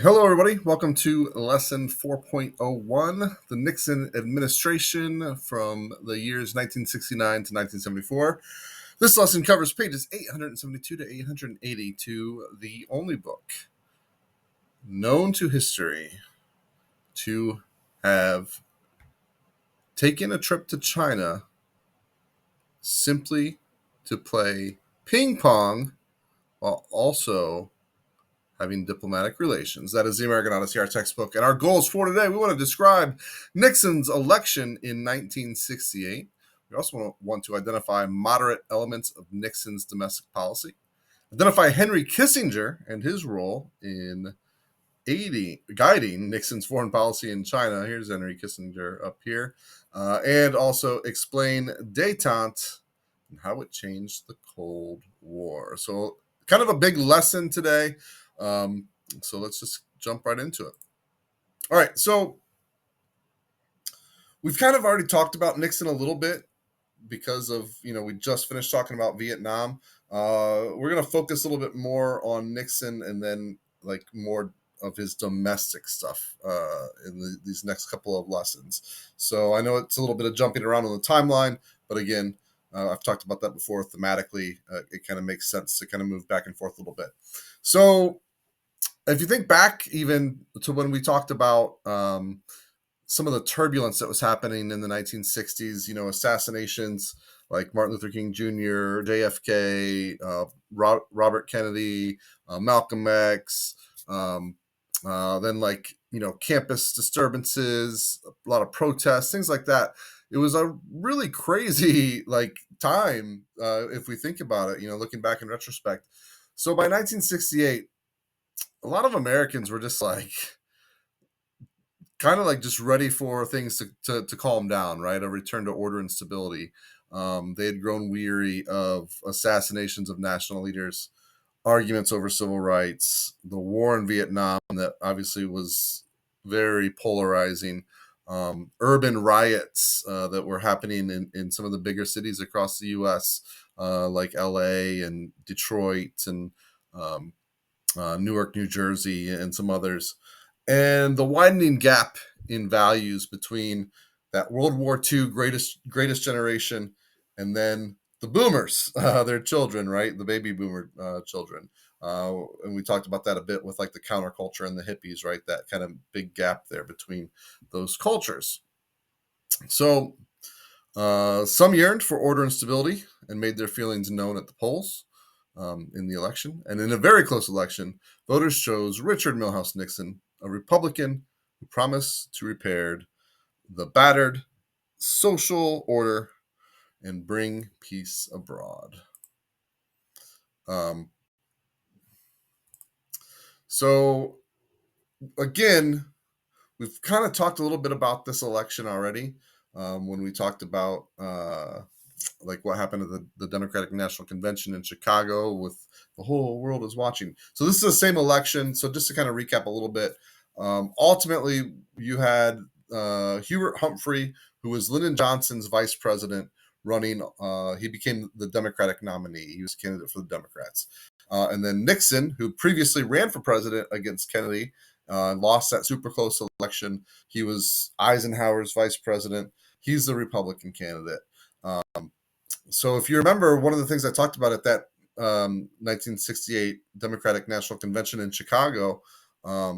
Hello, everybody. Welcome to lesson 4.01, the Nixon Administration from the years 1969 to 1974. This lesson covers pages 872 to 880 to the only book known to history to have taken a trip to China simply to play ping pong while also having diplomatic relations. That is the American Odyssey, our textbook. And our goals for today, we want to describe Nixon's election in 1968. We also want to identify moderate elements of Nixon's domestic policy, identify Henry Kissinger and his role in guiding Nixon's foreign policy in China. Here's Henry Kissinger up here. And also explain détente and how it changed the Cold War. So kind of a big lesson today. So let's just jump right into it. All right, so we've kind of already talked about Nixon a little bit because of, we just finished talking about Vietnam. We're going to focus a little bit more on Nixon and then like more of his domestic stuff in these next couple of lessons. So I know it's a little bit of jumping around on the timeline, but again, I've talked about that before thematically. It kind of makes sense to kind of move back and forth a little bit. So if you think back even to when we talked about some of the turbulence that was happening in the 1960s, assassinations like Martin Luther King Jr., JFK, Robert Kennedy, Malcolm X, then campus disturbances, a lot of protests, things like that. It was a really crazy time if we think about it, looking back in retrospect. So by 1968, a lot of Americans were just just ready for things to calm down, right? A return to order and stability. They had grown weary of assassinations of national leaders, arguments over civil rights, the war in Vietnam that obviously was very polarizing, urban riots that were happening in some of the bigger cities across the U.S., like L.A. and Detroit and Newark, New Jersey, and some others. And the widening gap in values between that World War II greatest generation and then the boomers, their children, right? The baby boomer children. And we talked about that a bit with the counterculture and the hippies, right? That kind of big gap there between those cultures. So some yearned for order and stability and made their feelings known at the polls in the election. And in a very close election, voters chose Richard Milhous Nixon, a Republican who promised to repair the battered social order and bring peace abroad. So again, we've kind of talked a little bit about this election already when we talked about what happened at the Democratic National Convention in Chicago with the whole world is watching. So this is the same election. So just to kind of recap a little bit, ultimately you had Hubert Humphrey, who was Lyndon Johnson's vice president, running. He became the Democratic nominee. He was a candidate for the Democrats. And then Nixon, who previously ran for president against Kennedy, lost that super close election. He was Eisenhower's vice president. He's the Republican candidate. So if you remember, one of the things I talked about at that 1968 Democratic National Convention in Chicago, a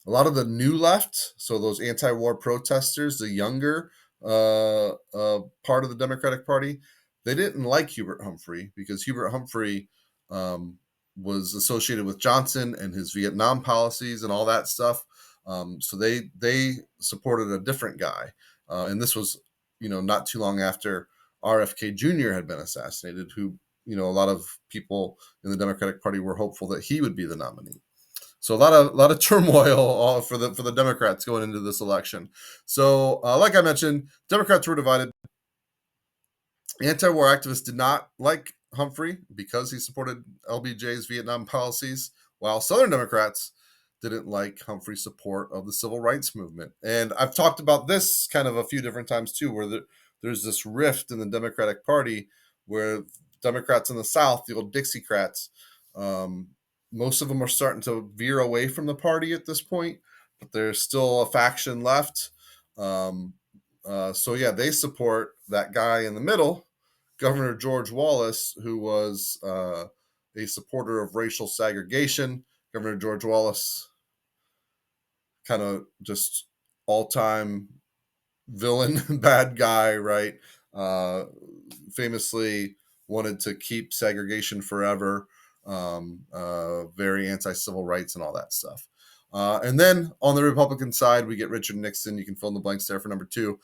lot of the new left, so those anti-war protesters, the younger part of the Democratic Party, they didn't like Hubert Humphrey because Hubert Humphrey was associated with Johnson and his Vietnam policies and all that stuff. So they supported a different guy. And this was, not too long after RFK Jr. had been assassinated, who, a lot of people in the Democratic Party were hopeful that he would be the nominee. So a lot of turmoil for the Democrats going into this election. So like I mentioned, Democrats were divided. Anti-war activists did not like Humphrey because he supported LBJ's Vietnam policies, while Southern Democrats didn't like Humphrey's support of the civil rights movement. And I've talked about this kind of a few different times too, where there's this rift in the Democratic Party where Democrats in the South, the old Dixiecrats, Most of them are starting to veer away from the party at this point, but there's still a faction left. Um, so yeah, they support that guy in the middle, Governor George Wallace, who was a supporter of racial segregation. Governor George Wallace, kind of just all time villain, bad guy, right? Uh, Famously wanted to keep segregation forever, very anti civil rights and all that stuff. And then on the Republican side, we get Richard Nixon. You can fill in the blanks there for number two.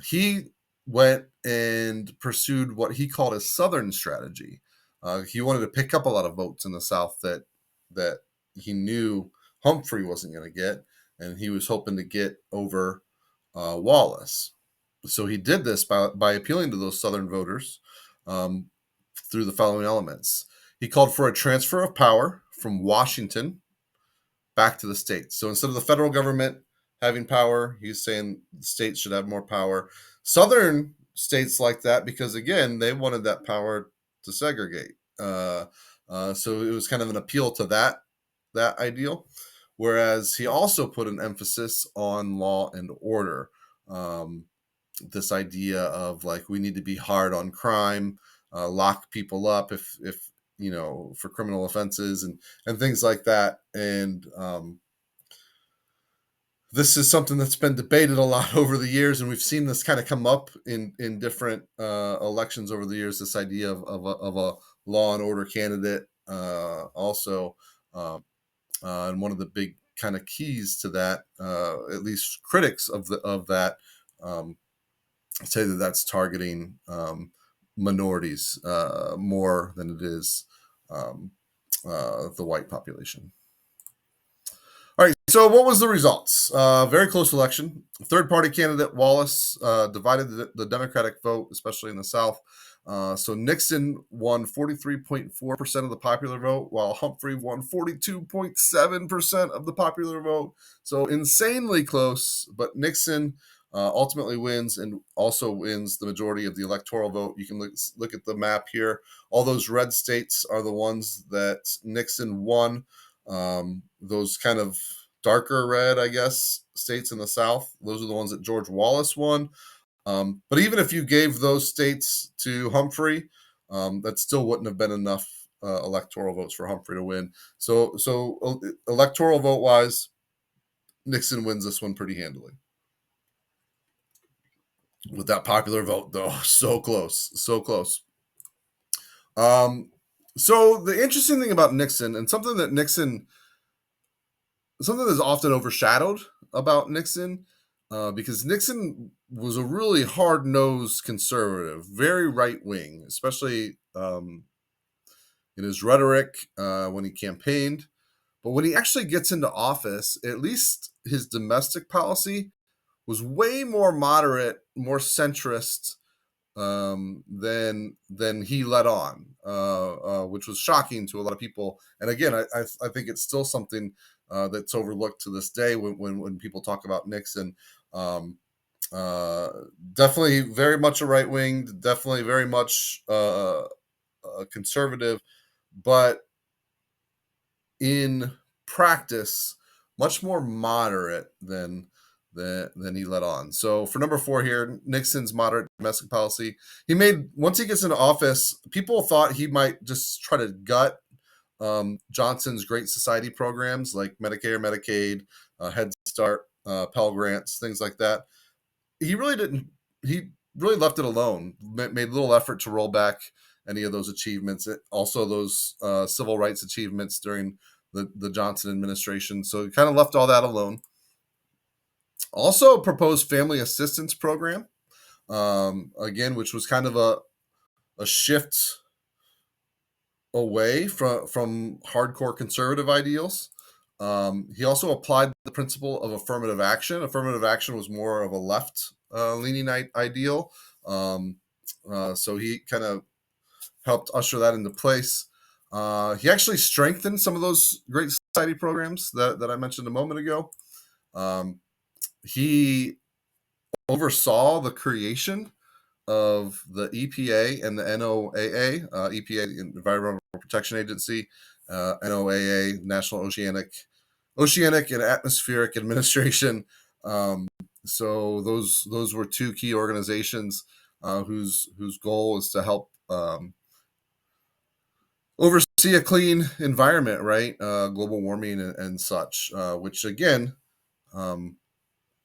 He went and pursued what he called a Southern strategy. He wanted to pick up a lot of votes in the South that he knew Humphrey wasn't going to get, and he was hoping to get over Wallace. So he did this by appealing to those Southern voters um, through the following elements. He called for a transfer of power from Washington back to the states. So instead of the federal government having power, he's saying the states should have more power. Southern states like that because, again, they wanted that power to segregate. So it was kind of an appeal to that ideal. Whereas he also put an emphasis on law and order. This idea of like we need to be hard on crime, lock people up if for criminal offenses and things like that. And this is something that's been debated a lot over the years, and we've seen this kind of come up in different elections over the years. This idea of a law and order candidate, also, and one of the big kind of keys to that, at least critics of that, say that that's targeting minorities more than it is the white population. All right, so what was the results? Very close election. Third-party candidate Wallace divided the Democratic vote, especially in the South. So Nixon won 43.4% of the popular vote, while Humphrey won 42.7% of the popular vote. So insanely close, but Nixon ultimately wins and also wins the majority of the electoral vote. You can look at the map here. All those red states are the ones that Nixon won. Those kind of darker red, I guess, states in the South, those are the ones that George Wallace won. But even if you gave those states to Humphrey, that still wouldn't have been enough electoral votes for Humphrey to win. So electoral vote wise, Nixon wins this one pretty handily. With that popular vote, though, so close, so close. So the interesting thing about Nixon, and something that's often overshadowed about Nixon, because Nixon was a really hard-nosed conservative, very right-wing, especially in his rhetoric when he campaigned. But when he actually gets into office, at least his domestic policy was way more moderate, more centrist than he let on, which was shocking to a lot of people. And again, I think it's still something that's overlooked to this day when people talk about Nixon. Definitely very much a right wing, definitely very much a conservative, but in practice, much more moderate than he let on. So for number 4 here, Nixon's moderate domestic policy. Once he gets into office, people thought he might just try to gut Johnson's Great Society programs like Medicare, Medicaid, Head Start, Pell Grants, things like that. He really didn't. He really left it alone. Made little effort to roll back any of those achievements. Also, those civil rights achievements during the Johnson administration. So he kind of left all that alone. Also proposed family assistance program, again, which was kind of a shift away from hardcore conservative ideals. He also applied the principle of affirmative action. Affirmative action was more of a left leaning ideal. So he kind of helped usher that into place. He actually strengthened some of those Great Society programs that I mentioned a moment ago. He oversaw the creation of the EPA and the NOAA, EPA, the Environmental Protection Agency, NOAA, National Oceanic and Atmospheric Administration. Um, so those were two key organizations whose goal is to help oversee a clean environment, right? Global warming and such, which again, um,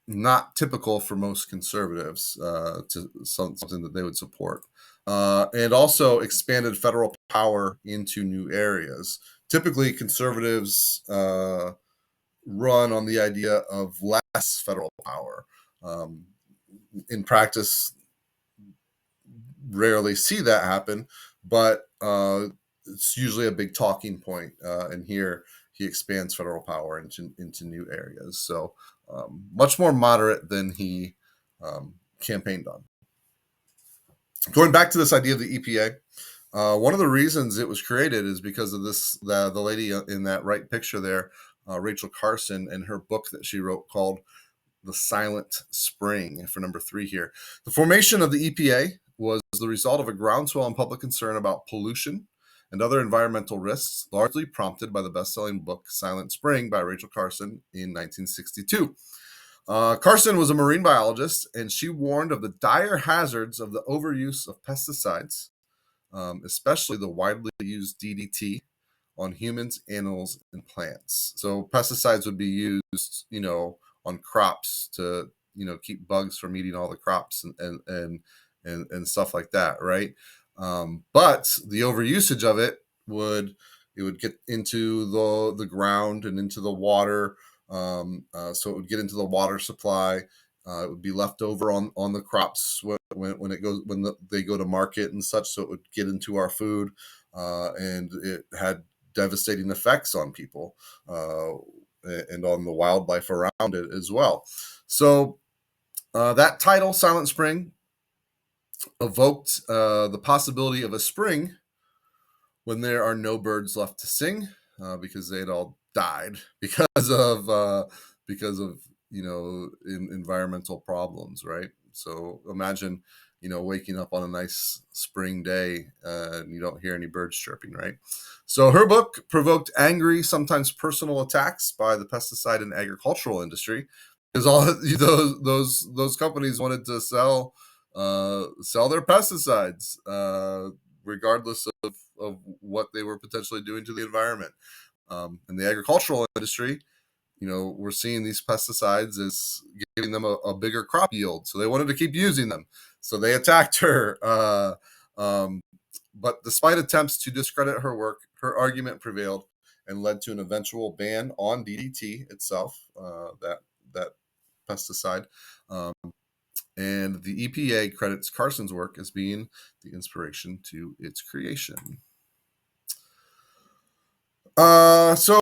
not typical for most conservatives, to something that they would support. And also expanded federal power into new areas. Typically, conservatives run on the idea of less federal power. Um, in practice, rarely see that happen, but it's usually a big talking point. And here he expands federal power into new areas. So much more moderate than he campaigned on. Going back to this idea of the EPA, one of the reasons it was created is because of the lady in that right picture there, Rachel Carson, and her book that she wrote called The Silent Spring, for number 3 here. The formation of the EPA was the result of a groundswell in public concern about pollution and other environmental risks, largely prompted by the best-selling book Silent Spring by Rachel Carson in 1962. Carson was a marine biologist, and she warned of the dire hazards of the overuse of pesticides, especially the widely used DDT, on humans, animals, and plants. So pesticides would be used, on crops to, keep bugs from eating all the crops and stuff like that, right? But the overusage of it would get into the ground and into the water. So it would get into the water supply. It would be left over on the crops when they go to market and such. So it would get into our food, and it had devastating effects on people and on the wildlife around it as well. So that title, Silent Spring, evoked the possibility of a spring when there are no birds left to sing, because they'd all died because of environmental problems, right? So imagine waking up on a nice spring day and you don't hear any birds chirping, right? So her book provoked angry, sometimes personal attacks by the pesticide and agricultural industry, because all those companies wanted to sell their pesticides, regardless of what they were potentially doing to the environment. In the agricultural industry, we're seeing these pesticides as giving them a bigger crop yield. So they wanted to keep using them. So they attacked her. But despite attempts to discredit her work, her argument prevailed and led to an eventual ban on DDT itself, that pesticide. And the EPA credits Carson's work as being the inspiration to its creation. So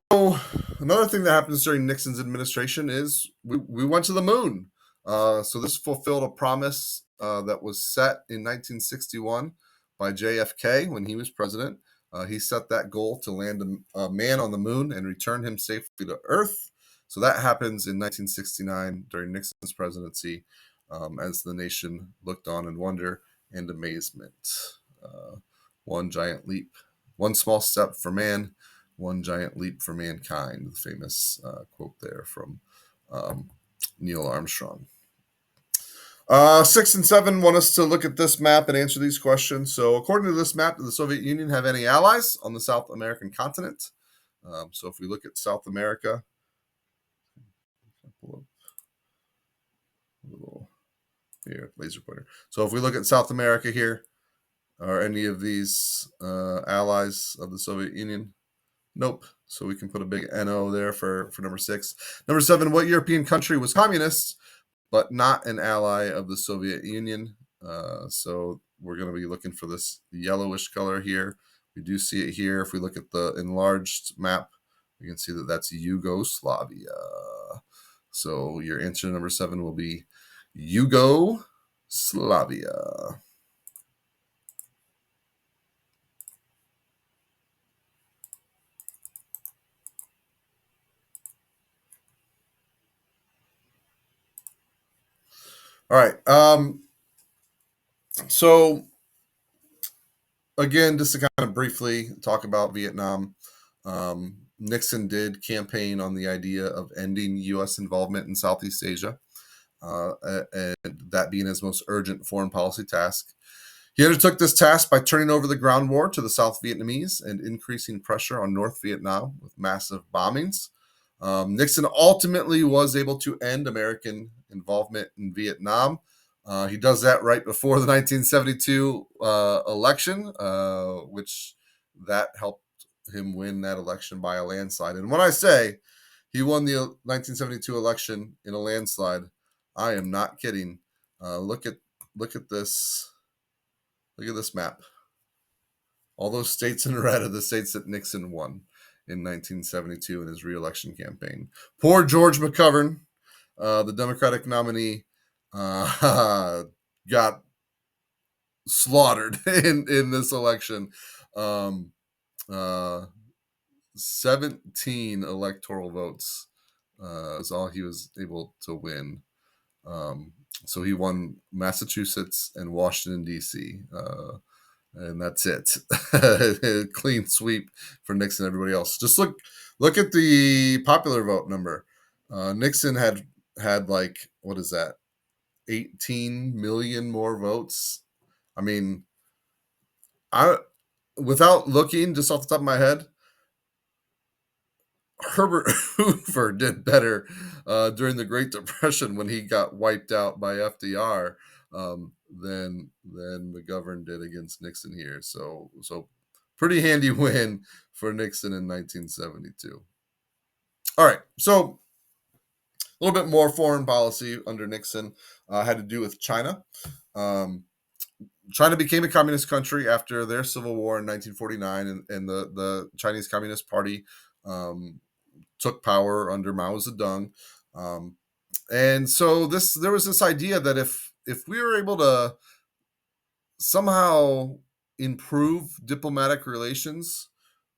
another thing that happens during Nixon's administration is we went to the moon. So this fulfilled a promise that was set in 1961 by JFK when he was president. He set that goal to land a man on the moon and return him safely to Earth. So that happens in 1969 during Nixon's presidency, as the nation looked on in wonder and amazement. One giant leap, one small step for man, one giant leap for mankind, the famous quote there from Neil Armstrong. 6 and 7 want us to look at this map and answer these questions. So according to this map, did the Soviet Union have any allies on the South American continent? So if we look at South America, here, laser pointer. So if we look at South America here, are any of these allies of the Soviet Union? Nope. So we can put a big NO there for number 6. Number 7, what European country was communist but not an ally of the Soviet Union? So we're going to be looking for this yellowish color here. We do see it here. If we look at the enlarged map, we can see that that's Yugoslavia. So your answer number 7 will be Yugoslavia. All right. So again, just to kind of briefly talk about Vietnam, Nixon did campaign on the idea of ending U.S. involvement in Southeast Asia, and that being his most urgent foreign policy task. He undertook this task by turning over the ground war to the South Vietnamese and increasing pressure on North Vietnam with massive bombings. Nixon ultimately was able to end American involvement in Vietnam. He does that right before the 1972 election, which that helped him win that election by a landslide. And when I say he won the 1972 election in a landslide, I am not kidding. Look at this. Look at this map. All those states in red are the states that Nixon won in 1972 in his reelection campaign. Poor George McGovern, the Democratic nominee, got slaughtered in this election. 17 electoral votes is all he was able to win. So he won Massachusetts and Washington, D.C., and that's it. Clean sweep for Nixon and everybody else. Just look at the popular vote number. Nixon had like, what is that, 18 million more votes. I mean, without looking, just off the top of my head, Herbert Hoover did better during the Great Depression when he got wiped out by FDR than McGovern did against Nixon here. So pretty handy win for Nixon in 1972. All right, so a little bit more foreign policy under Nixon had to do with China. China became a communist country after their civil war in 1949, and the Chinese Communist Party took power under Mao Zedong. And so there was this idea that if we were able to somehow improve diplomatic relations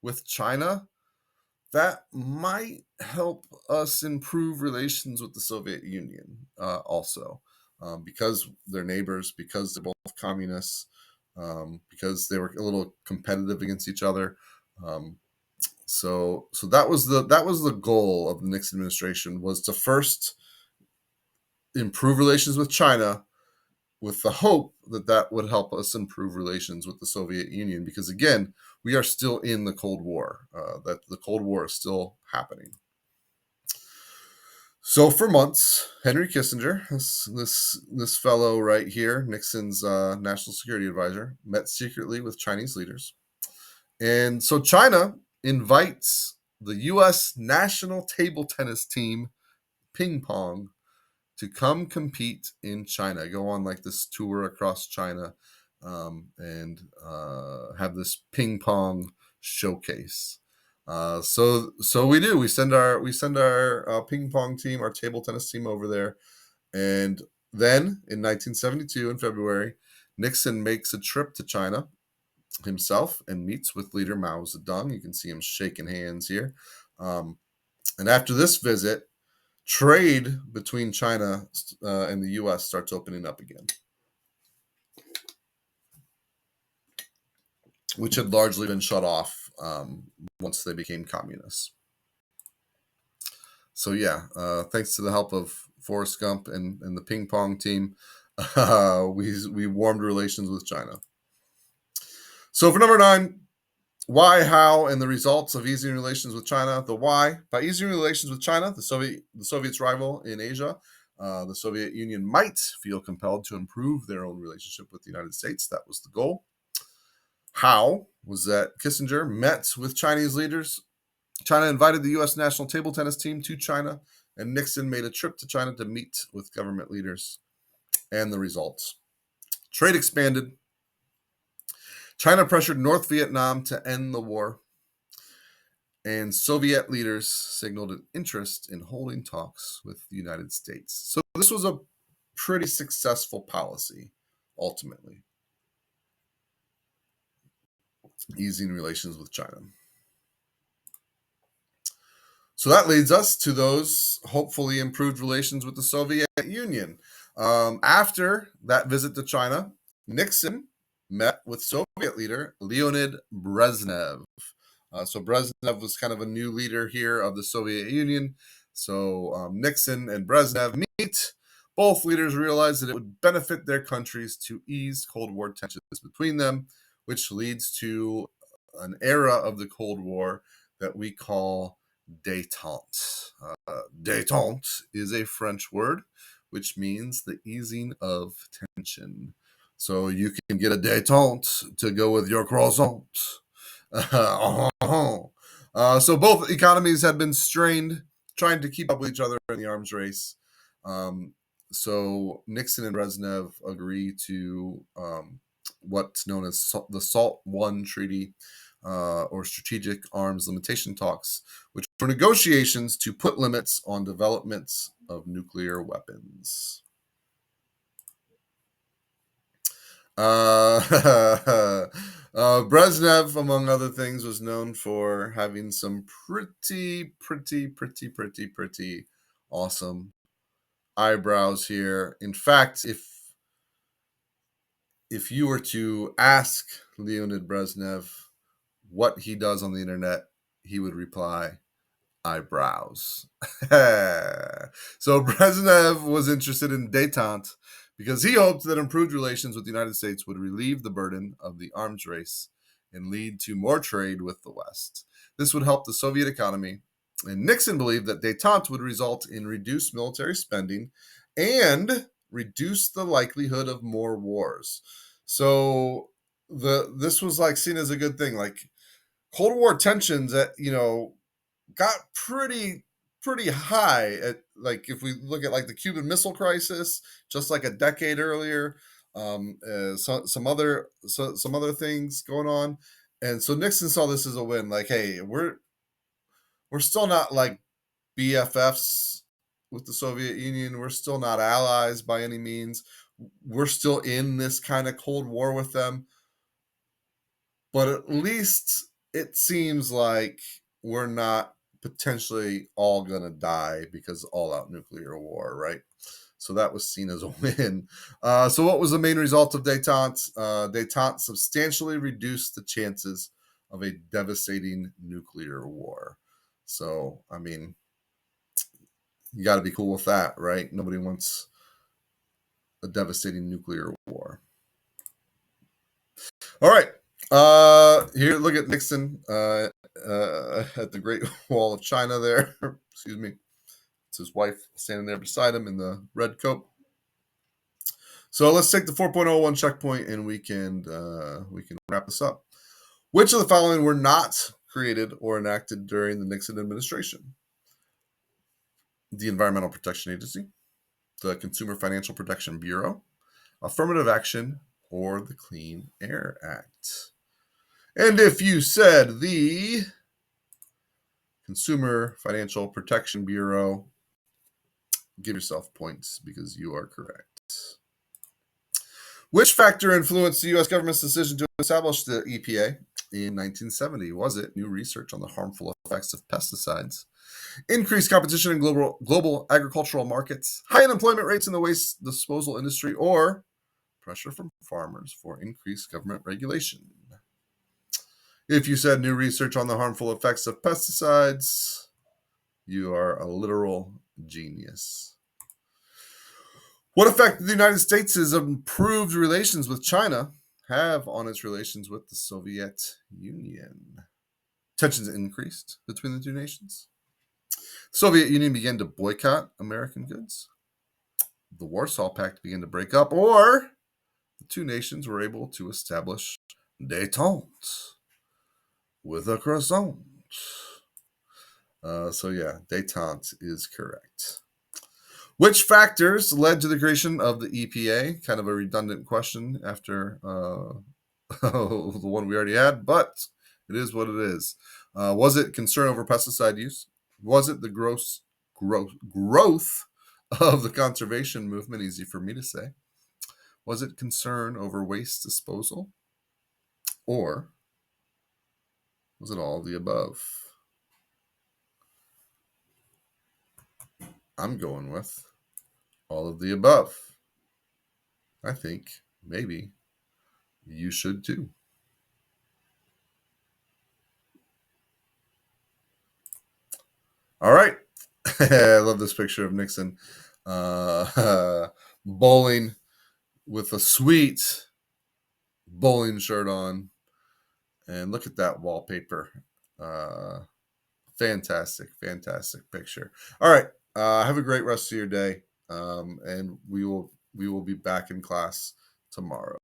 with China, that might help us improve relations with the Soviet Union also, because they're neighbors, because they're both communists, because they were a little competitive against each other. So that was the goal of the Nixon administration, was to first improve relations with China, with the hope that would help us improve relations with the Soviet Union, because again, we are still in the Cold War. That the Cold War is still happening. So for months, Henry Kissinger, this fellow right here, Nixon's national security advisor, met secretly with Chinese leaders. And so China invites the U.S. national table tennis team, ping-pong, to come compete in China, go on like this tour across China, and have this ping-pong showcase. So we do. We send our ping-pong team, our table tennis team over there, and then in 1972, in February, Nixon makes a trip to China himself and meets with leader Mao Zedong. You can see him shaking hands here. And after this visit, trade between China and the U.S. starts opening up again, which had largely been shut off once they became communists. So yeah, thanks to the help of Forrest Gump and the ping pong team, we warmed relations with China. So for number 9, why, how, and the results of easing relations with China. The why: by easing relations with China, the Soviets' rival in Asia, the Soviet Union might feel compelled to improve their own relationship with the United States. That was the goal. How was that Kissinger met with Chinese leaders. China invited the U.S. national table tennis team to China, and Nixon made a trip to China to meet with government leaders. And the results: trade expanded. China pressured North Vietnam to end the war, and Soviet leaders signaled an interest in holding talks with the United States. So this was a pretty successful policy, ultimately, easing relations with China. So that leads us to those hopefully improved relations with the Soviet Union. After that visit to China, Nixon met with Soviet leader Leonid Brezhnev. So Brezhnev was kind of a new leader here of the Soviet Union. So Nixon and Brezhnev meet. Both leaders realized that it would benefit their countries to ease Cold War tensions between them, which leads to an era of the Cold War that we call détente. Détente is a French word, which means the easing of tension. So you can get a détente to go with your croissant. So both economies had been strained, trying to keep up with each other in the arms race. So Nixon and Brezhnev agree to what's known as the SALT I Treaty, or Strategic Arms Limitation Talks, which were negotiations to put limits on developments of nuclear weapons. Brezhnev, among other things, was known for having some pretty awesome eyebrows here. In fact, if you were to ask Leonid Brezhnev what he does on the internet, he would reply, eyebrows. So Brezhnev was interested in détente because he hoped that improved relations with the United States would relieve the burden of the arms race and lead to more trade with the West. This would help the Soviet economy, and Nixon believed that détente would result in reduced military spending and reduce the likelihood of more wars. So this was like seen as a good thing. Like Cold War tensions that got pretty high at, like, if we look at like the Cuban Missile Crisis, just like a decade earlier, some other things going on, and so Nixon saw this as a win. Like, hey, we're still not like BFFs with the Soviet Union. We're still not allies by any means. We're still in this kind of Cold War with them, but at least it seems like we're not potentially all going to die because all out nuclear war, right? So that was seen as a win. So what was the main result of détente? Détente substantially reduced the chances of a devastating nuclear war. So, I mean, you got to be cool with that, right? Nobody wants a devastating nuclear war. All right. Here, look at Nixon at the Great Wall of China there. Excuse me. It's his wife standing there beside him in the red coat. So let's take the 4.01 checkpoint and we can wrap this up. Which of the following were not created or enacted during the Nixon administration? The Environmental Protection Agency, the Consumer Financial Protection Bureau, affirmative action, or the Clean Air Act. And if you said the Consumer Financial Protection Bureau, give yourself points because you are correct. Which factor influenced the U.S. government's decision to establish the EPA in 1970? Was it new research on the harmful effects of pesticides, increased competition in global agricultural markets, high unemployment rates in the waste disposal industry, or pressure from farmers for increased government regulation? If you said new research on the harmful effects of pesticides, you are a literal genius. What effect did the United States' improved relations with China have on its relations with the Soviet Union? Tensions increased between the two nations. The Soviet Union began to boycott American goods. The Warsaw Pact began to break up, or the two nations were able to establish détente with a croissant. So yeah, détente is correct. Which factors led to the creation of the EPA? Kind of a redundant question after the one we already had, but it is what it is. Was it concern over pesticide use? Was it the growth of the conservation movement? Easy for me to say. Was it concern over waste disposal? Or was it all of the above? I'm going with all of the above. I think maybe you should too. All right. I love this picture of Nixon bowling with a sweet bowling shirt on. And look at that wallpaper. Uh, Fantastic, fantastic picture. All right. Have a great rest of your day. And we will be back in class tomorrow.